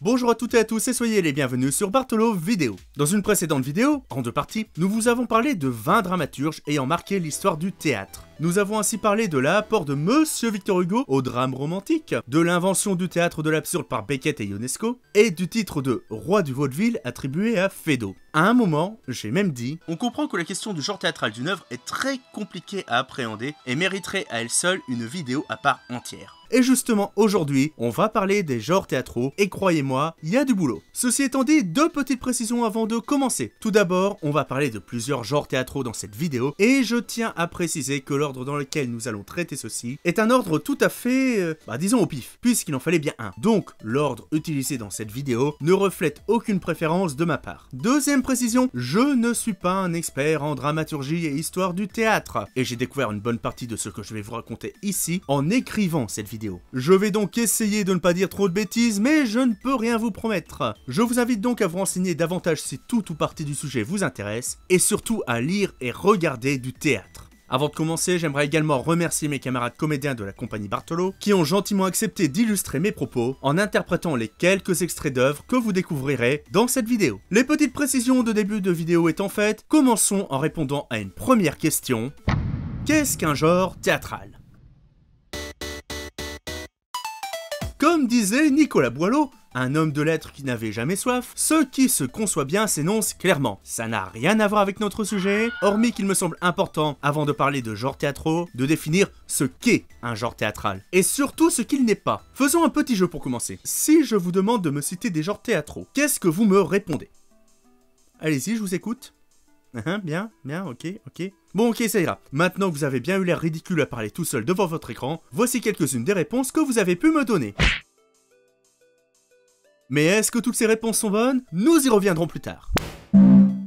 Bonjour à toutes et à tous et soyez les bienvenus sur Bartolo Vidéo. Dans une précédente vidéo, en deux parties, nous vous avons parlé de 20 dramaturges ayant marqué l'histoire du théâtre. Nous avons ainsi parlé de l'apport de Monsieur Victor Hugo au drame romantique, de l'invention du théâtre de l'absurde par Beckett et Ionesco, et du titre de roi du vaudeville attribué à Feydeau. À un moment, j'ai même dit, on comprend que la question du genre théâtral d'une œuvre est très compliquée à appréhender et mériterait à elle seule une vidéo à part entière. Et justement, aujourd'hui, on va parler des genres théâtraux, et croyez-moi, il y a du boulot. Ceci étant dit, deux petites précisions avant de commencer. Tout d'abord, on va parler de plusieurs genres théâtraux dans cette vidéo, et je tiens à préciser que l'ordre dans lequel nous allons traiter ceci est un ordre tout à fait, disons au pif, puisqu'il en fallait bien un. Donc, l'ordre utilisé dans cette vidéo ne reflète aucune préférence de ma part. Deuxième précision, je ne suis pas un expert en dramaturgie et histoire du théâtre, et j'ai découvert une bonne partie de ce que je vais vous raconter ici en écrivant cette vidéo. Je vais donc essayer de ne pas dire trop de bêtises, mais je ne peux rien vous promettre. Je vous invite donc à vous renseigner davantage si tout ou partie du sujet vous intéresse, et surtout à lire et regarder du théâtre. Avant de commencer, j'aimerais également remercier mes camarades comédiens de la compagnie Bartolo, qui ont gentiment accepté d'illustrer mes propos en interprétant les quelques extraits d'œuvres que vous découvrirez dans cette vidéo. Les petites précisions de début de vidéo étant faites, commençons en répondant à une première question. Qu'est-ce qu'un genre théâtral ? Comme disait Nicolas Boileau, un homme de lettres qui n'avait jamais soif, ce qui se conçoit bien s'énonce clairement. Ça n'a rien à voir avec notre sujet, hormis qu'il me semble important, avant de parler de genres théâtraux, de définir ce qu'est un genre théâtral, et surtout ce qu'il n'est pas. Faisons un petit jeu pour commencer. Si je vous demande de me citer des genres théâtraux, qu'est-ce que vous me répondez? Allez-y, je vous écoute. Bien, ok. Bon, ok, ça ira. Maintenant que vous avez bien eu l'air ridicule à parler tout seul devant votre écran, voici quelques-unes des réponses que vous avez pu me donner. Mais est-ce que toutes ces réponses sont bonnes? Nous y reviendrons plus tard.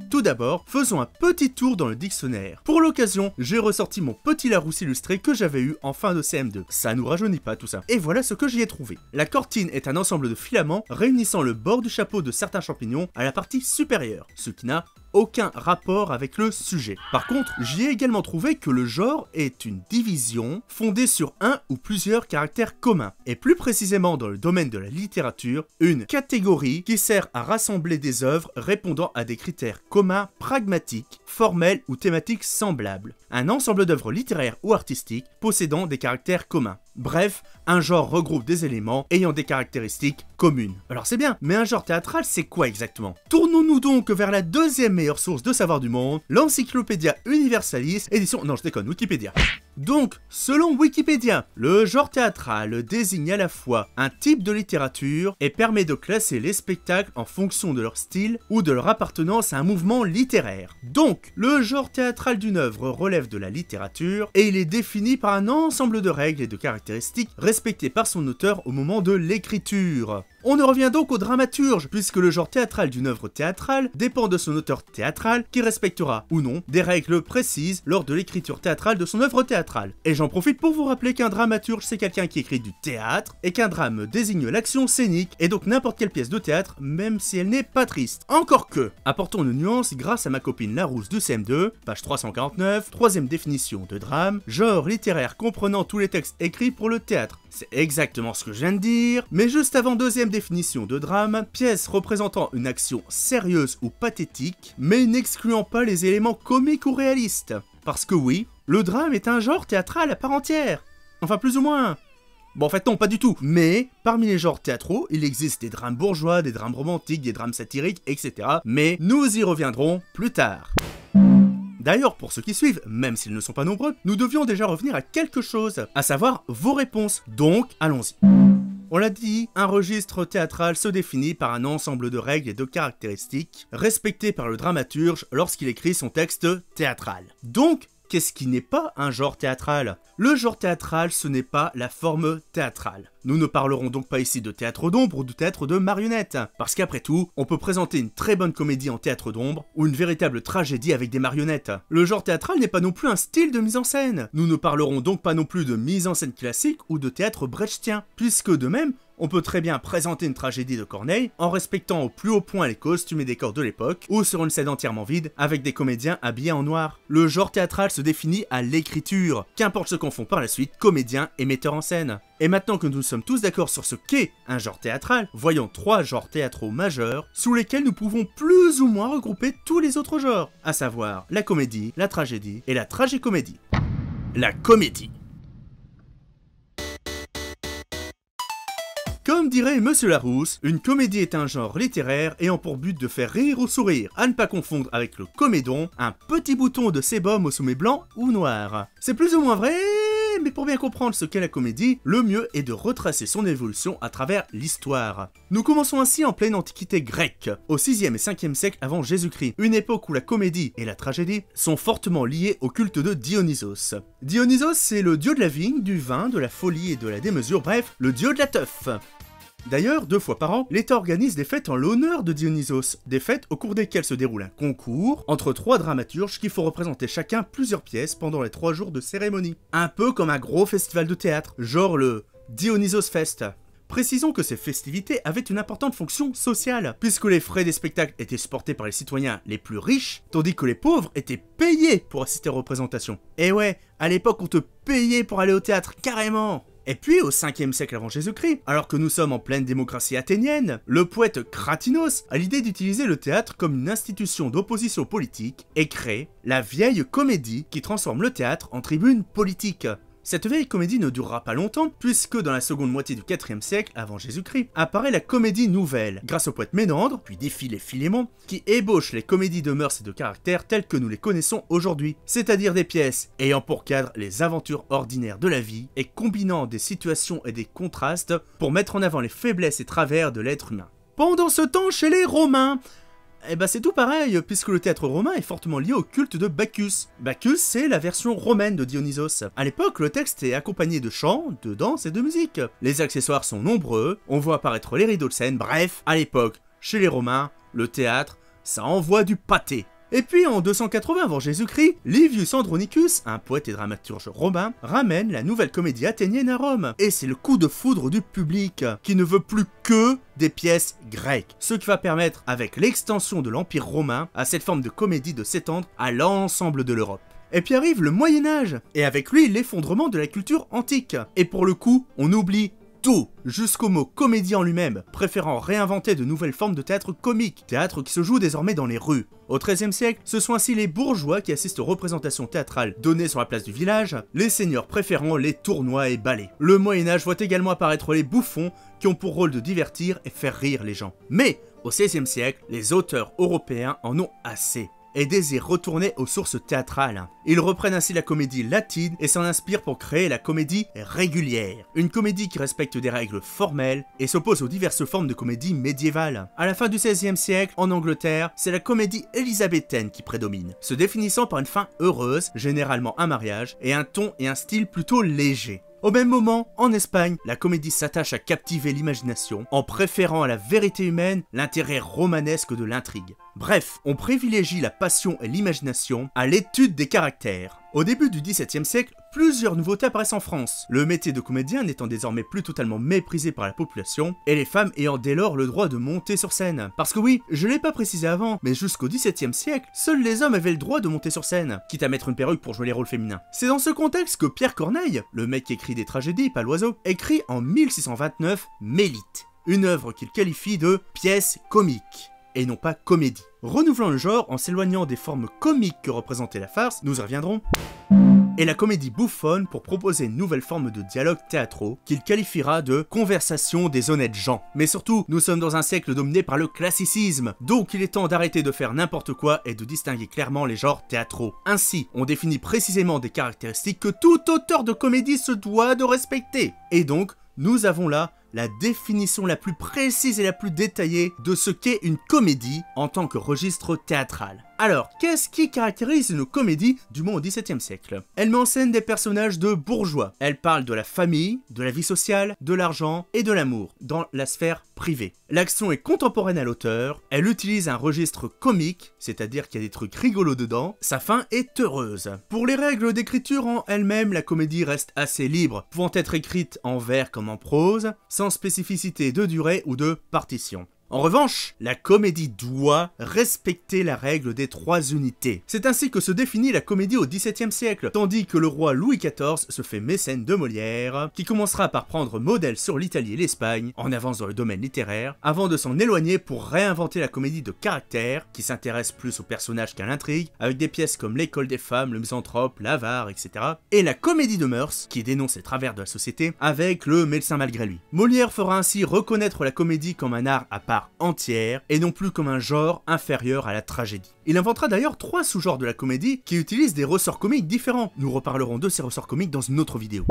Tout d'abord, faisons un petit tour dans le dictionnaire. Pour l'occasion, j'ai ressorti mon petit Larousse illustré que j'avais eu en fin de CM2. Ça nous rajeunit pas tout ça. Et voilà ce que j'y ai trouvé. La cortine est un ensemble de filaments réunissant le bord du chapeau de certains champignons à la partie supérieure, ce qui n'a aucun rapport avec le sujet. Par contre, j'y ai également trouvé que le genre est une division fondée sur un ou plusieurs caractères communs, et plus précisément dans le domaine de la littérature, une catégorie qui sert à rassembler des œuvres répondant à des critères communs pragmatiques, formels ou thématiques semblables. Un ensemble d'œuvres littéraires ou artistiques possédant des caractères communs. Bref, un genre regroupe des éléments ayant des caractéristiques communes. Alors c'est bien, mais un genre théâtral c'est quoi exactement? Tournons-nous donc vers la deuxième meilleure source de savoir du monde, l'Encyclopédia Universalis, édition... Non je déconne, Wikipédia. Donc, selon Wikipédia, le genre théâtral désigne à la fois un type de littérature et permet de classer les spectacles en fonction de leur style ou de leur appartenance à un mouvement littéraire. Donc, le genre théâtral d'une œuvre relève de la littérature et il est défini par un ensemble de règles et de caractéristiques respectées par son auteur au moment de l'écriture. On en revient donc au dramaturge, puisque le genre théâtral d'une œuvre théâtrale dépend de son auteur théâtral qui respectera ou non des règles précises lors de l'écriture théâtrale de son œuvre théâtrale. Et j'en profite pour vous rappeler qu'un dramaturge c'est quelqu'un qui écrit du théâtre et qu'un drame désigne l'action scénique et donc n'importe quelle pièce de théâtre même si elle n'est pas triste. Encore que, apportons une nuance grâce à ma copine Larousse du CM2, page 349, troisième définition de drame, genre littéraire comprenant tous les textes écrits pour le théâtre. C'est exactement ce que je viens de dire, mais juste avant deuxième définition de drame, pièce représentant une action sérieuse ou pathétique, mais n'excluant pas les éléments comiques ou réalistes. Parce que oui, le drame est un genre théâtral à part entière. Enfin plus ou moins. Bon en fait non, pas du tout. Mais, parmi les genres théâtraux, il existe des drames bourgeois, des drames romantiques, des drames satiriques, etc. Mais nous y reviendrons plus tard. D'ailleurs, pour ceux qui suivent, même s'ils ne sont pas nombreux, nous devions déjà revenir à quelque chose, à savoir vos réponses. Donc, allons-y. On l'a dit, un registre théâtral se définit par un ensemble de règles et de caractéristiques respectées par le dramaturge lorsqu'il écrit son texte théâtral. Donc, qu'est-ce qui n'est pas un genre théâtral? Le genre théâtral, ce n'est pas la forme théâtrale. Nous ne parlerons donc pas ici de théâtre d'ombre ou de théâtre de marionnettes, parce qu'après tout, on peut présenter une très bonne comédie en théâtre d'ombre ou une véritable tragédie avec des marionnettes. Le genre théâtral n'est pas non plus un style de mise en scène. Nous ne parlerons donc pas non plus de mise en scène classique ou de théâtre brechtien, puisque de même, On peut très bien présenter une tragédie de Corneille en respectant au plus haut point les costumes et décors de l'époque, ou sur une scène entièrement vide avec des comédiens habillés en noir. Le genre théâtral se définit à l'écriture, qu'importe ce qu'en font par la suite comédiens et metteurs en scène. Et maintenant que nous sommes tous d'accord sur ce qu'est un genre théâtral, voyons 3 genres théâtraux majeurs sous lesquels nous pouvons plus ou moins regrouper tous les autres genres, à savoir la comédie, la tragédie et la tragicomédie. La comédie. Comme dirait Monsieur Larousse, une comédie est un genre littéraire ayant pour but de faire rire ou sourire, à ne pas confondre avec le comédon, un petit bouton de sébum au sommet blanc ou noir. C'est plus ou moins vrai, mais pour bien comprendre ce qu'est la comédie, le mieux est de retracer son évolution à travers l'histoire. Nous commençons ainsi en pleine antiquité grecque, au 6e et 5e siècle avant Jésus-Christ, une époque où la comédie et la tragédie sont fortement liées au culte de Dionysos. Dionysos, c'est le dieu de la vigne, du vin, de la folie et de la démesure, bref, le dieu de la teuf. D'ailleurs, 2 fois par an, l'État organise des fêtes en l'honneur de Dionysos, des fêtes au cours desquelles se déroule un concours entre 3 dramaturges qui font représenter chacun plusieurs pièces pendant les 3 jours de cérémonie. Un peu comme un gros festival de théâtre, genre le Dionysos Fest. Précisons que ces festivités avaient une importante fonction sociale, puisque les frais des spectacles étaient supportés par les citoyens les plus riches, tandis que les pauvres étaient payés pour assister aux représentations. Et ouais, à l'époque on te payait pour aller au théâtre, carrément. Et puis, au 5e siècle avant Jésus-Christ, alors que nous sommes en pleine démocratie athénienne, le poète Kratinos a l'idée d'utiliser le théâtre comme une institution d'opposition politique et crée la vieille comédie qui transforme le théâtre en tribune politique. Cette vieille comédie ne durera pas longtemps, puisque dans la seconde moitié du 4e siècle avant Jésus-Christ, apparaît la comédie nouvelle, grâce au poète Ménandre, puis Diphile et Philémon, qui ébauchent les comédies de mœurs et de caractère telles que nous les connaissons aujourd'hui, c'est-à-dire des pièces ayant pour cadre les aventures ordinaires de la vie et combinant des situations et des contrastes pour mettre en avant les faiblesses et travers de l'être humain. Pendant ce temps, chez les Romains, eh ben c'est tout pareil, puisque le théâtre romain est fortement lié au culte de Bacchus. Bacchus, c'est la version romaine de Dionysos. À l'époque, le texte est accompagné de chants, de danse et de musique. Les accessoires sont nombreux, on voit apparaître les rideaux de scène, bref, à l'époque, chez les Romains, le théâtre, ça envoie du pâté. Et puis en 280 avant Jésus-Christ, Livius Andronicus, un poète et dramaturge romain, ramène la nouvelle comédie athénienne à Rome. Et c'est le coup de foudre du public, qui ne veut plus que des pièces grecques. Ce qui va permettre, avec l'extension de l'Empire romain, à cette forme de comédie de s'étendre à l'ensemble de l'Europe. Et puis arrive le Moyen-Âge, et avec lui l'effondrement de la culture antique. Et pour le coup, on oublie tout, jusqu'au mot comédie en lui-même, préférant réinventer de nouvelles formes de théâtre comique, théâtre qui se joue désormais dans les rues. Au XIIIe siècle, ce sont ainsi les bourgeois qui assistent aux représentations théâtrales données sur la place du village, les seigneurs préférant les tournois et ballets. Le Moyen-Âge voit également apparaître les bouffons qui ont pour rôle de divertir et faire rire les gens. Mais, au XVIe siècle, les auteurs européens en ont assez et désirent retourner aux sources théâtrales. Ils reprennent ainsi la comédie latine et s'en inspirent pour créer la comédie régulière. Une comédie qui respecte des règles formelles et s'oppose aux diverses formes de comédie médiévale. À la fin du XVIe siècle, en Angleterre, c'est la comédie élisabéthaine qui prédomine, se définissant par une fin heureuse, généralement un mariage, et un ton et un style plutôt légers. Au même moment, en Espagne, la comédie s'attache à captiver l'imagination, en préférant à la vérité humaine l'intérêt romanesque de l'intrigue. Bref, on privilégie la passion et l'imagination à l'étude des caractères. Au début du XVIIe siècle, plusieurs nouveautés apparaissent en France, le métier de comédien n'étant désormais plus totalement méprisé par la population, et les femmes ayant dès lors le droit de monter sur scène. Parce que oui, je l'ai pas précisé avant, mais jusqu'au XVIIe siècle, seuls les hommes avaient le droit de monter sur scène, quitte à mettre une perruque pour jouer les rôles féminins. C'est dans ce contexte que Pierre Corneille, le mec qui écrit des tragédies, pas l'oiseau, écrit en 1629 Mélite, une œuvre qu'il qualifie de pièce comique, et non pas comédie. Renouvelant le genre en s'éloignant des formes comiques que représentait la farce, nous y reviendrons, et la comédie bouffonne pour proposer une nouvelle forme de dialogue théâtraux qu'il qualifiera de conversation des honnêtes gens. Mais surtout, nous sommes dans un siècle dominé par le classicisme, donc il est temps d'arrêter de faire n'importe quoi et de distinguer clairement les genres théâtraux. Ainsi, on définit précisément des caractéristiques que tout auteur de comédie se doit de respecter. Et donc, nous avons là la définition la plus précise et la plus détaillée de ce qu'est une comédie en tant que registre théâtral. Alors, qu'est-ce qui caractérise une comédie, du moins au XVIIe siècle? Elle met en scène des personnages de bourgeois. Elle parle de la famille, de la vie sociale, de l'argent et de l'amour, dans la sphère privée. L'action est contemporaine à l'auteur, elle utilise un registre comique, c'est-à-dire qu'il y a des trucs rigolos dedans, sa fin est heureuse. Pour les règles d'écriture en elles-mêmes, la comédie reste assez libre, pouvant être écrite en vers comme en prose, sans spécificité de durée ou de partition. En revanche, la comédie doit respecter la règle des 3 unités. C'est ainsi que se définit la comédie au XVIIe siècle, tandis que le roi Louis XIV se fait mécène de Molière, qui commencera par prendre modèle sur l'Italie et l'Espagne, en avance dans le domaine littéraire, avant de s'en éloigner pour réinventer la comédie de caractère, qui s'intéresse plus aux personnages qu'à l'intrigue, avec des pièces comme L'école des femmes, Le misanthrope, L'avare, etc. Et la comédie de mœurs, qui dénonce les travers de la société, avec Le médecin malgré lui. Molière fera ainsi reconnaître la comédie comme un art à part entière et non plus comme un genre inférieur à la tragédie. Il inventera d'ailleurs 3 sous-genres de la comédie qui utilisent des ressorts comiques différents. Nous reparlerons de ces ressorts comiques dans une autre vidéo.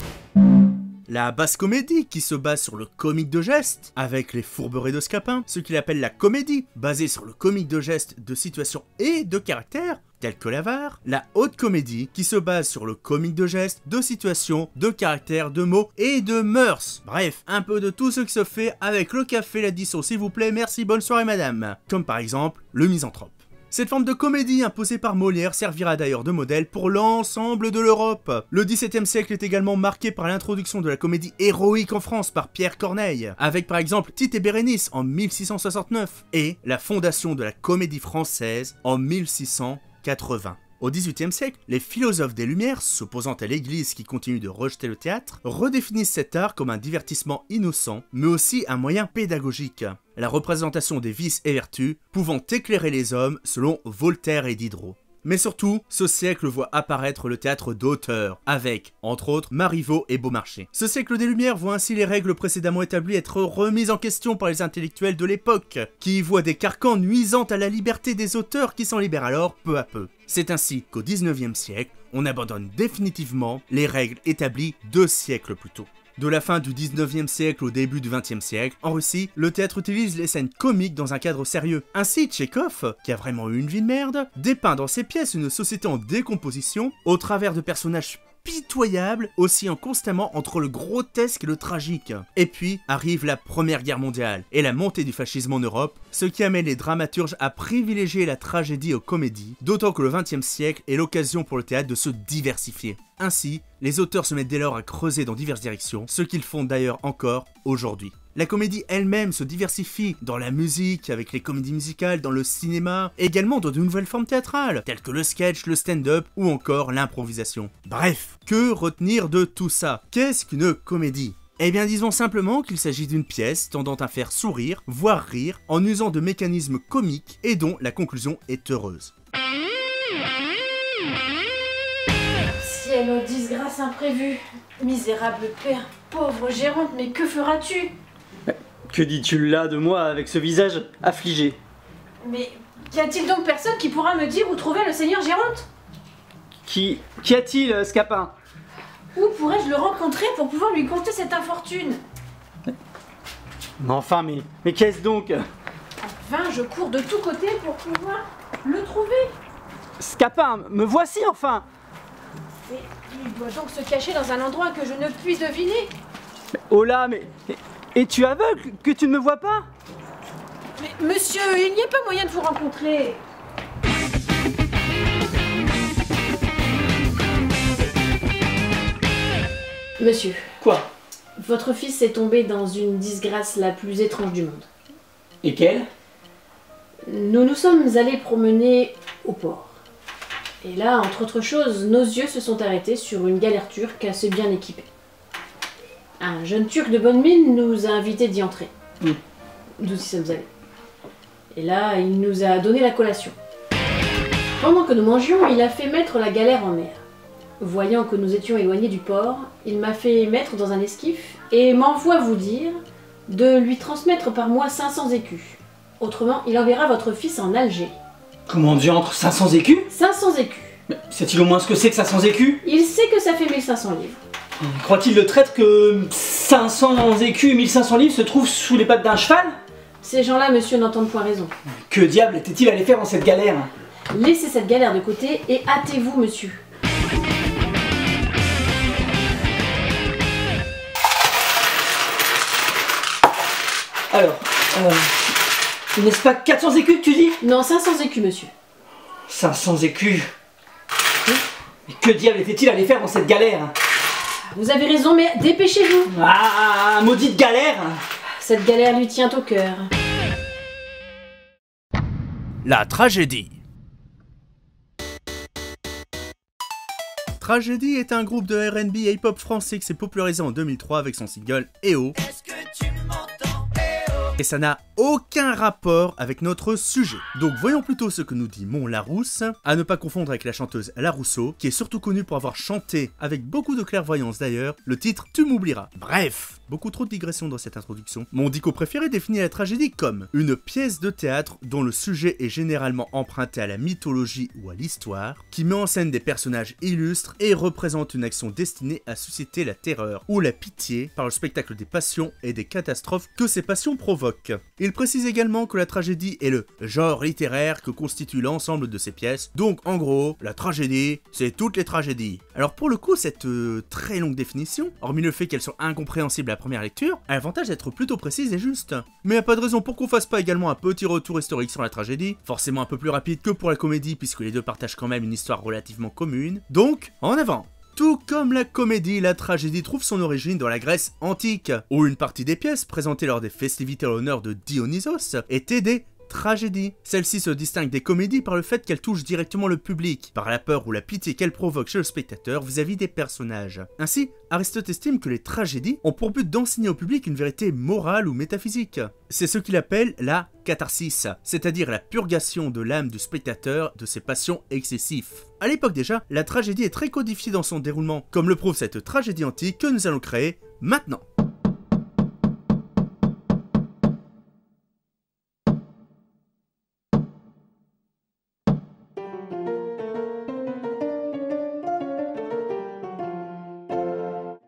La basse comédie, qui se base sur le comique de geste, avec les fourberies de Scapin, ce qu'il appelle la comédie, basée sur le comique de geste de situation et de caractère, tel que l'avare. La haute comédie, qui se base sur le comique de geste, de situation, de caractère, de mots et de mœurs. Bref, un peu de tout ce qui se fait avec le café, l'addition s'il vous plaît, merci, bonne soirée madame. Comme par exemple, Le misanthrope. Cette forme de comédie imposée par Molière servira d'ailleurs de modèle pour l'ensemble de l'Europe. Le XVIIe siècle est également marqué par l'introduction de la comédie héroïque en France par Pierre Corneille, avec par exemple Tite et Bérénice en 1669, et la fondation de la comédie française en 1680. Au XVIIIe siècle, les philosophes des Lumières, s'opposant à l'Église qui continue de rejeter le théâtre, redéfinissent cet art comme un divertissement innocent, mais aussi un moyen pédagogique. La représentation des vices et vertus pouvant éclairer les hommes selon Voltaire et Diderot. Mais surtout, ce siècle voit apparaître le théâtre d'auteur, avec, entre autres, Marivaux et Beaumarchais. Ce siècle des Lumières voit ainsi les règles précédemment établies être remises en question par les intellectuels de l'époque, qui y voient des carcans nuisant à la liberté des auteurs qui s'en libèrent alors peu à peu. C'est ainsi qu'au XIXe siècle, on abandonne définitivement les règles établies 2 siècles plus tôt. De la fin du 19e siècle au début du 20e siècle, en Russie, le théâtre utilise les scènes comiques dans un cadre sérieux. Ainsi, Tchekhov, qui a vraiment eu une vie de merde, dépeint dans ses pièces une société en décomposition au travers de personnages pitoyables, oscillant constamment entre le grotesque et le tragique. Et puis arrive la Première Guerre mondiale et la montée du fascisme en Europe, ce qui amène les dramaturges à privilégier la tragédie aux comédies, d'autant que le XXe siècle est l'occasion pour le théâtre de se diversifier. Ainsi, les auteurs se mettent dès lors à creuser dans diverses directions, ce qu'ils font d'ailleurs encore aujourd'hui. La comédie elle-même se diversifie dans la musique, avec les comédies musicales, dans le cinéma, et également dans de nouvelles formes théâtrales, telles que le sketch, le stand-up ou encore l'improvisation. Bref, que retenir de tout ça? Qu'est-ce qu'une comédie? Eh bien disons simplement qu'il s'agit d'une pièce tendant à faire sourire, voire rire, en usant de mécanismes comiques et dont la conclusion est heureuse. Ciel aux disgrâces imprévues, misérable père, pauvre Géronte, mais que feras-tu? Que dis-tu là de moi avec ce visage affligé? Mais qu'y a-t-il donc personne qui pourra me dire où trouver le seigneur Géronte? Qu'y a-t-il, Scapin? Où pourrais-je le rencontrer pour pouvoir lui conter cette infortune? Mais enfin, mais qu'est-ce donc? En vain, je cours de tous côtés pour pouvoir le trouver. Scapin, me voici enfin! Mais il doit donc se cacher dans un endroit que je ne puis deviner. Oh là, mais... Es-tu aveugle que tu ne me vois pas? Mais monsieur, il n'y a pas moyen de vous rencontrer. Monsieur. Quoi? Votre fils est tombé dans une disgrâce la plus étrange du monde. Et quelle? Nous nous sommes allés promener au port. Et là, entre autres choses, nos yeux se sont arrêtés sur une galère turque assez bien équipée. Un jeune turc de bonne mine nous a invités d'y entrer. Nous y sommes allés. Et là, il nous a donné la collation. Pendant que nous mangions, il a fait mettre la galère en mer. Voyant que nous étions éloignés du port, il m'a fait mettre dans un esquif et m'envoie vous dire de lui transmettre par mois 500 écus. Autrement, il enverra votre fils en Algérie. Comment diantre, 500 écus? 500 écus. Mais sait-il au moins ce que c'est que 500 écus? Il sait que ça fait 1500 livres. Croit-il le traître que 500 écus et 1500 livres se trouvent sous les pattes d'un cheval? Ces gens-là, monsieur, n'entendent point raison. Que diable était-il allé faire dans cette galère? Laissez cette galère de côté et hâtez-vous, monsieur. Alors, n'est-ce pas 400 écus que tu dis? Non, 500 écus, monsieur. 500 écus. Mais que diable était-il allé faire dans cette galère? Vous avez raison, mais dépêchez-vous. Ah, maudite galère! Cette galère lui tient au cœur. La tragédie. Tragédie est un groupe de R&B et hip-hop français qui s'est popularisé en 2003 avec son single EO. Et ça n'a aucun rapport avec notre sujet. Donc voyons plutôt ce que nous dit Mon Larousse, à ne pas confondre avec la chanteuse La Rousseau, qui est surtout connue pour avoir chanté, avec beaucoup de clairvoyance d'ailleurs, le titre Tu m'oublieras. Bref, beaucoup trop de digressions dans cette introduction. Mon dico préféré définit la tragédie comme une pièce de théâtre dont le sujet est généralement emprunté à la mythologie ou à l'histoire, qui met en scène des personnages illustres et représente une action destinée à susciter la terreur ou la pitié par le spectacle des passions et des catastrophes que ces passions provoquent. Il précise également que la tragédie est le genre littéraire que constitue l'ensemble de ces pièces, donc en gros, la tragédie, c'est toutes les tragédies. Alors pour le coup, cette très longue définition, hormis le fait qu'elle soit incompréhensible à la première lecture, a l'avantage d'être plutôt précise et juste. Mais y a pas de raison pour qu'on fasse pas également un petit retour historique sur la tragédie, forcément un peu plus rapide que pour la comédie puisque les deux partagent quand même une histoire relativement commune, donc en avant. Tout comme la comédie, la tragédie trouve son origine dans la Grèce antique, où une partie des pièces présentées lors des festivités à l'honneur de Dionysos étaient des tragédies. Celle-ci se distingue des comédies par le fait qu'elle touche directement le public, par la peur ou la pitié qu'elle provoque chez le spectateur vis-à-vis des personnages. Ainsi, Aristote estime que les tragédies ont pour but d'enseigner au public une vérité morale ou métaphysique. C'est ce qu'il appelle la catharsis, c'est-à-dire la purgation de l'âme du spectateur de ses passions excessives. À l'époque déjà, la tragédie est très codifiée dans son déroulement, comme le prouve cette tragédie antique que nous allons créer maintenant.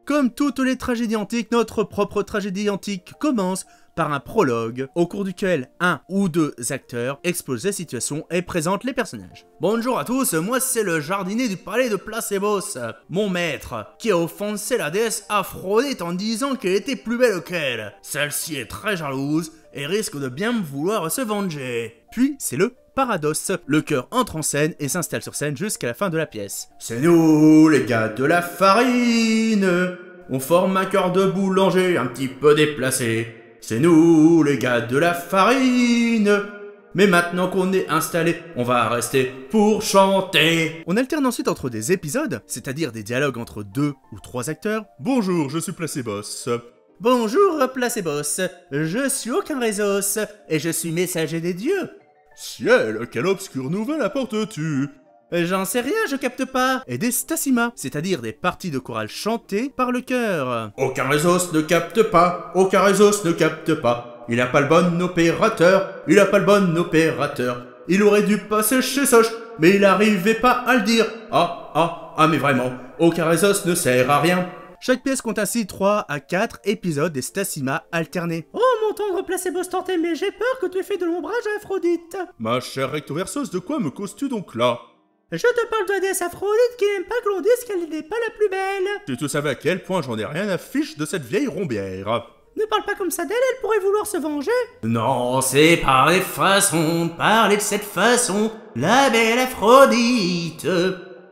Comme toutes les tragédies antiques, notre propre tragédie antique commence par un prologue, au cours duquel un ou deux acteurs exposent la situation et présentent les personnages. Bonjour à tous, moi c'est le jardinier du palais de Placebos, mon maître, qui a offensé la déesse Aphrodite en disant qu'elle était plus belle qu'elle. Celle-ci est très jalouse et risque de bien vouloir se venger. Puis c'est le paradoxe. Le chœur entre en scène et s'installe sur scène jusqu'à la fin de la pièce. C'est nous, les gars de la farine. On forme un chœur de boulanger un petit peu déplacé. C'est nous, les gars de la farine. Mais maintenant qu'on est installé, on va rester pour chanter. On alterne ensuite entre des épisodes, c'est-à-dire des dialogues entre 2 ou 3 acteurs. Bonjour, je suis Placebos. Bonjour, Placebos. Je suis Aucunrésos et je suis messager des dieux. Ciel, quelle obscure nouvelle apportes-tu? J'en sais rien, je capte pas. Et des stacima, c'est-à-dire des parties de chorale chantées par le chœur. Aucunrésos ne capte pas, Aucunrésos ne capte pas. Il a pas le bon opérateur, il a pas le bon opérateur. Il aurait dû passer chez Soch, mais il arrivait pas à le dire. Ah, mais vraiment, Aucunrésos ne sert à rien. Chaque pièce compte ainsi 3 à 4 épisodes des stacima alternés. Oh mon tendre Placebos tenté, mais j'ai peur que tu aies fait de l'ombrage à Aphrodite. Ma chère Rectoversos, de quoi me causes-tu donc là? Je te parle de la déesse Aphrodite qui n'aime pas que l'on dise qu'elle n'est pas la plus belle. Si tu savais à quel point j'en ai rien à fiche de cette vieille rombière. Ne parle pas comme ça d'elle, elle pourrait vouloir se venger. Non, c'est par les façons de parler de cette façon, la belle Aphrodite.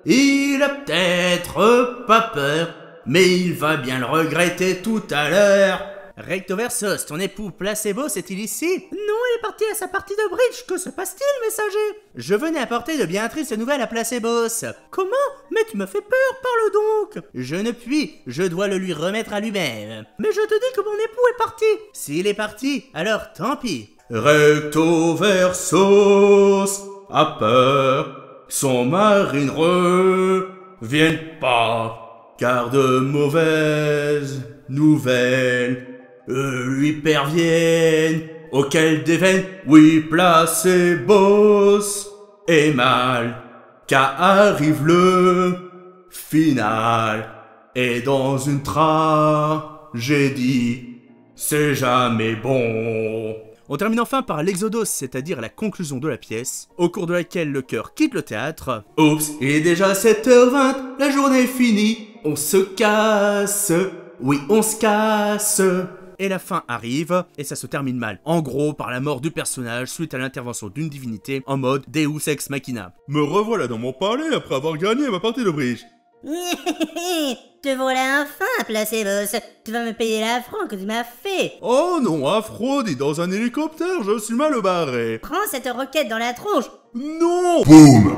Il a peut-être pas peur, mais il va bien le regretter tout à l'heure. Rectoversos, ton époux Placebos est-il ici? Non, elle est partie à sa partie de bridge. Que se passe-t-il, messager? Je venais apporter de bien tristes nouvelles à Placebos. Comment? Mais tu me fais peur, parle donc. Je ne puis, je dois le lui remettre à lui-même. Mais je te dis que mon époux est parti. S'il est parti, alors tant pis. Rectoversos a peur, son mari ne revienne pas, car de mauvaises nouvelles lui perviennent, auquel déveine, oui, Placebos est mal, car arrive le final, et dans une tragédie, c'est jamais bon. On termine enfin par l'exodos, c'est-à-dire la conclusion de la pièce, au cours de laquelle le chœur quitte le théâtre. Oups, il est déjà 7h20, la journée est finie, on se casse, oui on se casse. Et la fin arrive, et ça se termine mal. En gros, par la mort du personnage suite à l'intervention d'une divinité en mode Deus Ex Machina. Me revoilà dans mon palais après avoir gagné ma partie de bridge. Te voilà enfin, Placebos. Tu vas me payer l'affront que tu m'as fait. Oh non, Aphrodite, dans un hélicoptère, je suis mal barré. Prends cette roquette dans la tronche. Non! Boum!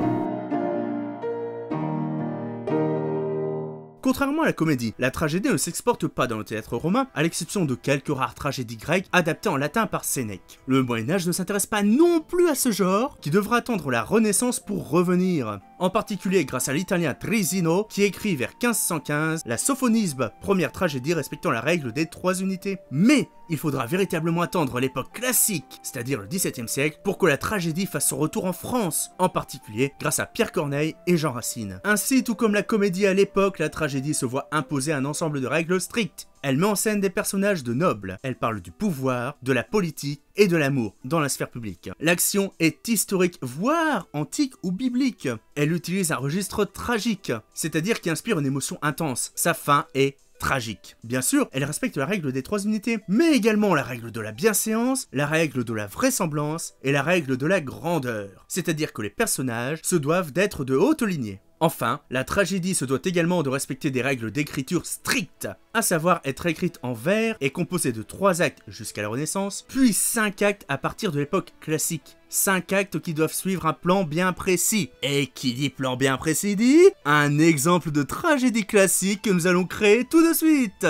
Contrairement à la comédie, la tragédie ne s'exporte pas dans le théâtre romain, à l'exception de quelques rares tragédies grecques adaptées en latin par Sénèque. Le Moyen-Âge ne s'intéresse pas non plus à ce genre, qui devra attendre la Renaissance pour revenir. En particulier grâce à l'italien Trisino, qui écrit vers 1515 la Sophonisbe, première tragédie respectant la règle des 3 unités. Mais il faudra véritablement attendre l'époque classique, c'est-à-dire le XVIIe siècle, pour que la tragédie fasse son retour en France, en particulier grâce à Pierre Corneille et Jean Racine. Ainsi, tout comme la comédie à l'époque, la tragédie se voit imposer un ensemble de règles strictes. Elle met en scène des personnages de nobles, elle parle du pouvoir, de la politique et de l'amour dans la sphère publique. L'action est historique, voire antique ou biblique. Elle utilise un registre tragique, c'est-à-dire qui inspire une émotion intense. Sa fin est tragique. Bien sûr, elle respecte la règle des 3 unités, mais également la règle de la bienséance, la règle de la vraisemblance et la règle de la grandeur. C'est-à-dire que les personnages se doivent d'être de haute lignée. Enfin, la tragédie se doit également de respecter des règles d'écriture strictes, à savoir être écrite en vers et composée de 3 actes jusqu'à la Renaissance, puis 5 actes à partir de l'époque classique. 5 actes qui doivent suivre un plan bien précis. Et qui dit plan bien précis dit un exemple de tragédie classique que nous allons créer tout de suite.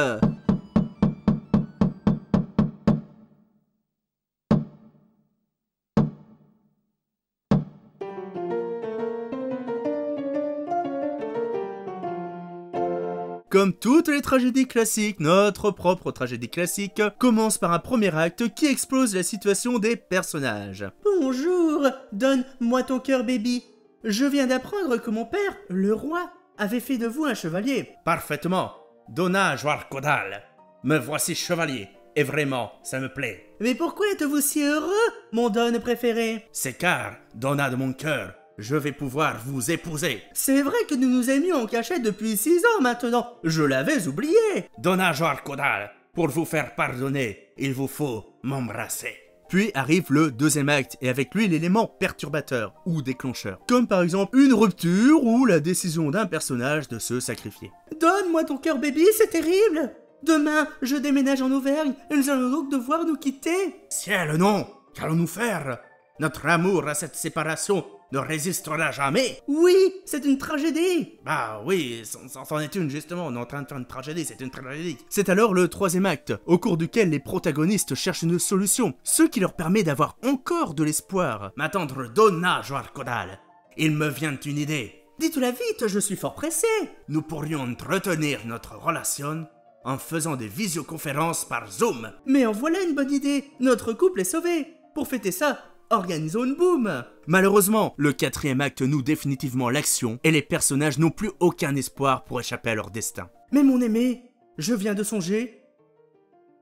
Comme toutes les tragédies classiques, notre propre tragédie classique commence par un premier acte qui explose la situation des personnages. Bonjour, donne-moi ton cœur, baby. Je viens d'apprendre que mon père, le roi, avait fait de vous un chevalier. Parfaitement. Donna Joarcodal. Me voici chevalier. Et vraiment, ça me plaît. Mais pourquoi êtes-vous si heureux, mon Don préféré? C'est car, Donna de mon cœur, je vais pouvoir vous épouser. C'est vrai que nous nous aimions en cachette depuis 6 ans maintenant. Je l'avais oublié. Donna Joarcodal, pour vous faire pardonner, il vous faut m'embrasser. Puis arrive le deuxième acte, et avec lui l'élément perturbateur ou déclencheur. Comme par exemple une rupture ou la décision d'un personnage de se sacrifier. Donne-moi ton cœur, baby, c'est terrible. Demain, je déménage en Auvergne, et nous allons donc devoir nous quitter. Ciel, non. Qu'allons-nous faire? Notre amour à cette séparation ne résistera jamais. Oui, c'est une tragédie. Bah oui, c'en est une justement, on est en train de faire une tragédie, c'est une tragédie. C'est alors le troisième acte, au cours duquel les protagonistes cherchent une solution, ce qui leur permet d'avoir encore de l'espoir. M'attendre Donna Joarcodal, il me vient une idée. Dites-la vite, je suis fort pressé. Nous pourrions entretenir notre relation en faisant des visioconférences par Zoom. Mais en voilà une bonne idée, notre couple est sauvé. Pour fêter ça, organisons une boum. Malheureusement, le quatrième acte noue définitivement l'action et les personnages n'ont plus aucun espoir pour échapper à leur destin. Mais mon aimé, je viens de songer.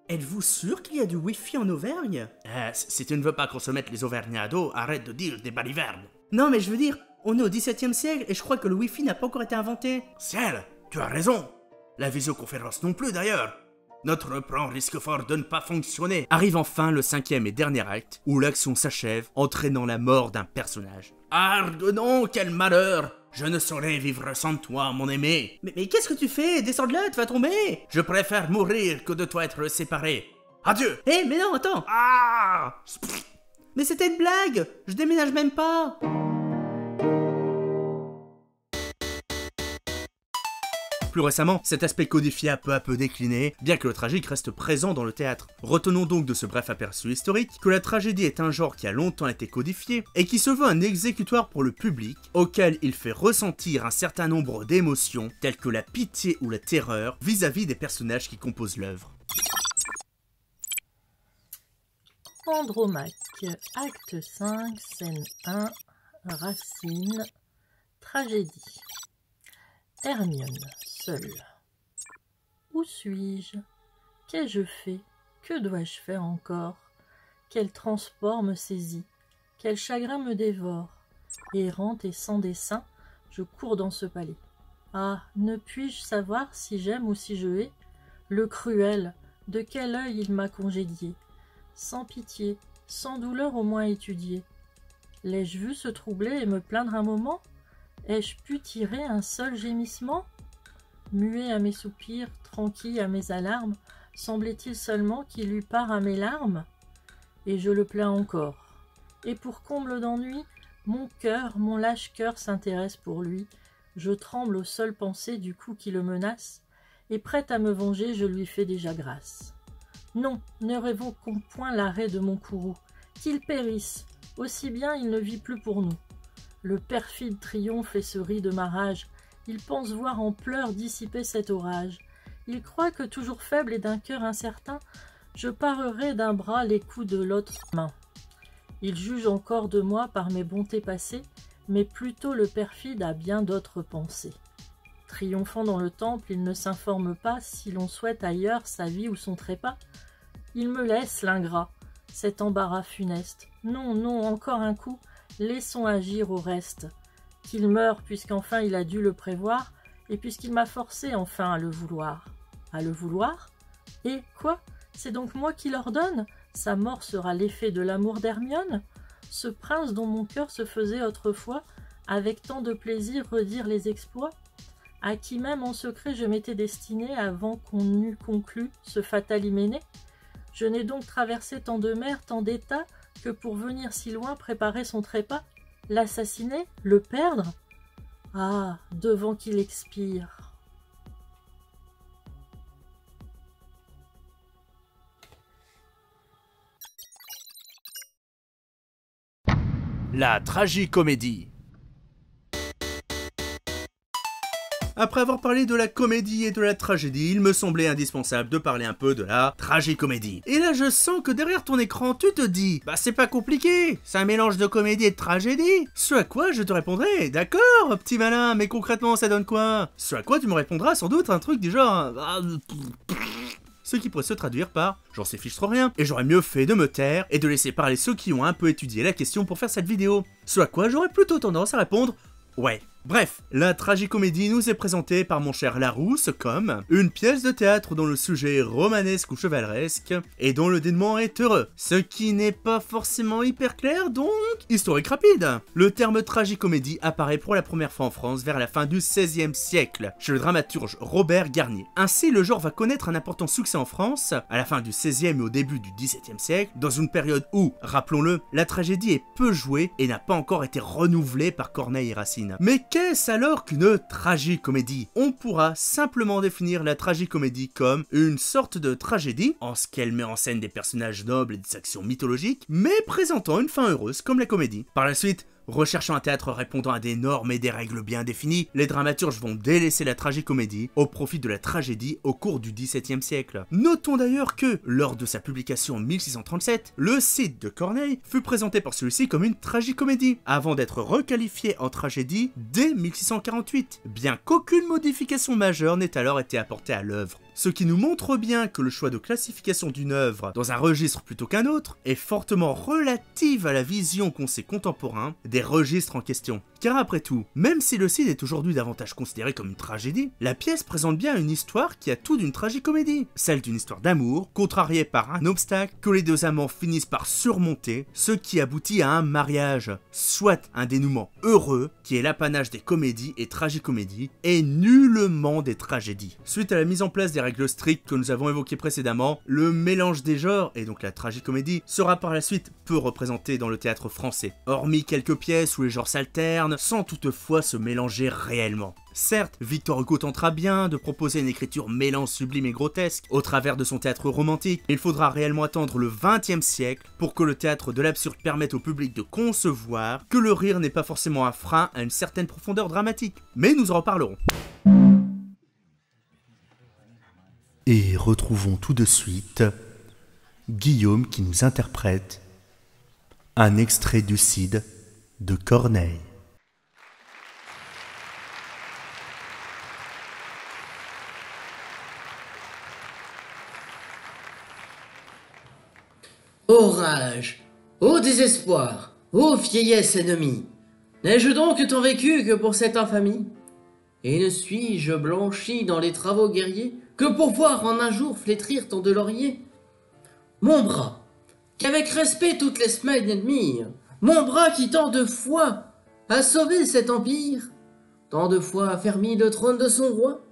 Êtes-vous sûr qu'il y a du wifi en Auvergne? Si tu ne veux pas qu'on se mette les Auvergnats à dos, arrête de dire des balivernes. Non mais je veux dire, on est au XVIIe siècle et je crois que le wifi n'a pas encore été inventé. Ciel, tu as raison. La visioconférence non plus d'ailleurs. Notre plan risque fort de ne pas fonctionner. Arrive enfin le cinquième et dernier acte, où l'action s'achève, entraînant la mort d'un personnage. Argue non, quel malheur! Je ne saurais vivre sans toi, mon aimé. Mais qu'est-ce que tu fais? Descends de là, tu vas tomber. Je préfère mourir que de toi être séparé. Adieu. Hé, mais non, attends. Ah! Mais c'était une blague. Je déménage même pas. Plus récemment, cet aspect codifié a peu à peu décliné, bien que le tragique reste présent dans le théâtre. Retenons donc de ce bref aperçu historique que la tragédie est un genre qui a longtemps été codifié et qui se veut un exécutoire pour le public, auquel il fait ressentir un certain nombre d'émotions, telles que la pitié ou la terreur, vis-à-vis des personnages qui composent l'œuvre. Andromaque, acte 5, scène 1, Racine, tragédie. Hermione, seule. Où suis-je? Qu'ai-je fait? Que dois-je faire encore? Quel transport me saisit, quel chagrin me dévore. Errante et sans dessein, je cours dans ce palais. Ah, ne puis-je savoir si j'aime ou si je hais le cruel, de quel œil il m'a congédié, sans pitié, sans douleur au moins étudiée. L'ai-je vu se troubler et me plaindre un moment? Ai-je pu tirer un seul gémissement? Muet à mes soupirs, tranquille à mes alarmes, semblait-il seulement qu'il eût part à mes larmes? Et je le plains encore. Et pour comble d'ennui, mon cœur, mon lâche cœur s'intéresse pour lui. Je tremble aux seules pensées du coup qui le menace, et prête à me venger, je lui fais déjà grâce. Non, ne révoquons point l'arrêt de mon courroux, qu'il périsse, aussi bien il ne vit plus pour nous. Le perfide triomphe et se rit de ma rage, il pense voir en pleurs dissiper cet orage. Il croit que toujours faible et d'un cœur incertain, je parerai d'un bras les coups de l'autre main. Il juge encore de moi par mes bontés passées, mais plutôt le perfide a bien d'autres pensées. Triomphant dans le temple, il ne s'informe pas si l'on souhaite ailleurs sa vie ou son trépas. Il me laisse, l'ingrat, cet embarras funeste. Non, non, encore un coup, laissons agir au reste. Qu'il meure, puisqu'enfin il a dû le prévoir, et puisqu'il m'a forcé enfin à le vouloir. À le vouloir? Et quoi? C'est donc moi qui l'ordonne? Sa mort sera l'effet de l'amour d'Hermione? Ce prince dont mon cœur se faisait autrefois, avec tant de plaisir redire les exploits, à qui même en secret je m'étais destiné avant qu'on eût conclu ce fatal hyménée? Je n'ai donc traversé tant de mers, tant d'états, que pour venir si loin préparer son trépas, l'assassiner, le perdre? Ah, devant qu'il expire. La tragicomédie. Après avoir parlé de la comédie et de la tragédie, il me semblait indispensable de parler un peu de la tragicomédie. Et là je sens que derrière ton écran tu te dis, bah c'est pas compliqué, c'est un mélange de comédie et de tragédie. Ce à quoi je te répondrai, d'accord petit malin, mais concrètement ça donne quoi? Ce à quoi tu me répondras sans doute un truc du genre... ce qui pourrait se traduire par « j'en sais fiche trop rien » et j'aurais mieux fait de me taire et de laisser parler ceux qui ont un peu étudié la question pour faire cette vidéo. Ce à quoi j'aurais plutôt tendance à répondre « ouais ». Bref, la tragicomédie nous est présentée par mon cher Larousse comme une pièce de théâtre dont le sujet est romanesque ou chevaleresque et dont le dénouement est heureux, ce qui n'est pas forcément hyper clair donc historique rapide. Le terme tragicomédie apparaît pour la première fois en France vers la fin du XVIe siècle chez le dramaturge Robert Garnier. Ainsi, le genre va connaître un important succès en France à la fin du XVIe et au début du XVIIe siècle, dans une période où, rappelons-le, la tragédie est peu jouée et n'a pas encore été renouvelée par Corneille et Racine. Mais qu'est-ce alors qu'une tragicomédie? On pourra simplement définir la tragicomédie comme une sorte de tragédie, en ce qu'elle met en scène des personnages nobles et des actions mythologiques, mais présentant une fin heureuse comme la comédie. Par la suite, recherchant un théâtre répondant à des normes et des règles bien définies, les dramaturges vont délaisser la tragicomédie au profit de la tragédie au cours du XVIIe siècle. Notons d'ailleurs que, lors de sa publication en 1637, le Cid de Corneille fut présenté par celui-ci comme une tragicomédie, avant d'être requalifié en tragédie dès 1648, bien qu'aucune modification majeure n'ait alors été apportée à l'œuvre. Ce qui nous montre bien que le choix de classification d'une œuvre dans un registre plutôt qu'un autre est fortement relative à la vision qu'ont ses contemporains des registres en question. Car après tout, même si le Cid est aujourd'hui davantage considéré comme une tragédie, la pièce présente bien une histoire qui a tout d'une tragicomédie, celle d'une histoire d'amour, contrariée par un obstacle que les deux amants finissent par surmonter, ce qui aboutit à un mariage, soit un dénouement heureux, qui est l'apanage des comédies et tragicomédies, et nullement des tragédies. Suite à la mise en place des règles strictes que nous avons évoquées précédemment, le mélange des genres, et donc la tragicomédie, sera par la suite peu représenté dans le théâtre français, hormis quelques pièces où les genres s'alternent, sans toutefois se mélanger réellement. Certes, Victor Hugo tentera bien de proposer une écriture mêlant sublime et grotesque au travers de son théâtre romantique, il faudra réellement attendre le XXe siècle pour que le théâtre de l'absurde permette au public de concevoir que le rire n'est pas forcément un frein à une certaine profondeur dramatique. Mais nous en reparlerons. Et retrouvons tout de suite Guillaume qui nous interprète un extrait du Cid de Corneille. Ô rage, ô désespoir, ô vieillesse ennemie, n'ai-je donc tant vécu que pour cette infamie? Et ne suis-je blanchi dans les travaux guerriers que pour voir en un jour flétrir tant de lauriers? Mon bras, qu'avec respect toutes les semaines admire, mon bras qui tant de fois a sauvé cet empire, tant de fois affermi le trône de son roi,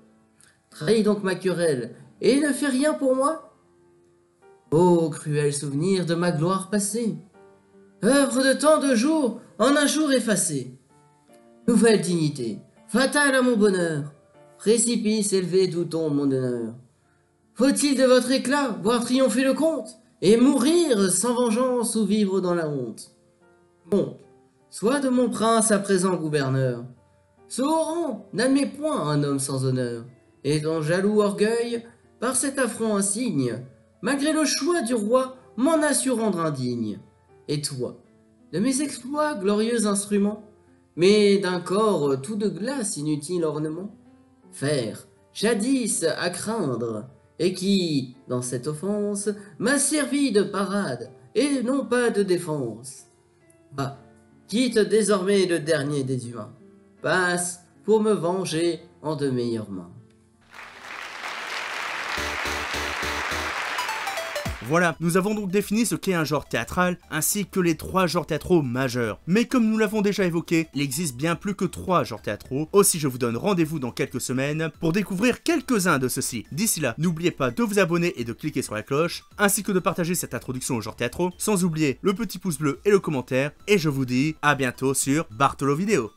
trahit donc ma querelle et ne fait rien pour moi? Ô cruel souvenir de ma gloire passée, œuvre de tant de jours en un jour effacé, nouvelle dignité, fatale à mon bonheur, précipice élevé d'où tombe mon honneur. Faut-il de votre éclat voir triompher le comte, et mourir sans vengeance ou vivre dans la honte? Bon, sois de mon prince à présent gouverneur, ce haut rang n'admet point un homme sans honneur, et ton jaloux orgueil, par cet affront insigne, malgré le choix du roi, m'en a su rendre indigne. Et toi, de mes exploits glorieux instruments, mais d'un corps tout de glace inutile ornement, fer, jadis à craindre, et qui, dans cette offense, m'a servi de parade, et non pas de défense. Ah, quitte désormais le dernier des humains, passe pour me venger en de meilleures mains. Voilà, nous avons donc défini ce qu'est un genre théâtral, ainsi que les 3 genres théâtraux majeurs. Mais comme nous l'avons déjà évoqué, il existe bien plus que 3 genres théâtraux, aussi je vous donne rendez-vous dans quelques semaines pour découvrir quelques-uns de ceux-ci. D'ici là, n'oubliez pas de vous abonner et de cliquer sur la cloche, ainsi que de partager cette introduction aux genres théâtraux, sans oublier le petit pouce bleu et le commentaire, et je vous dis à bientôt sur Bartolo Vidéo.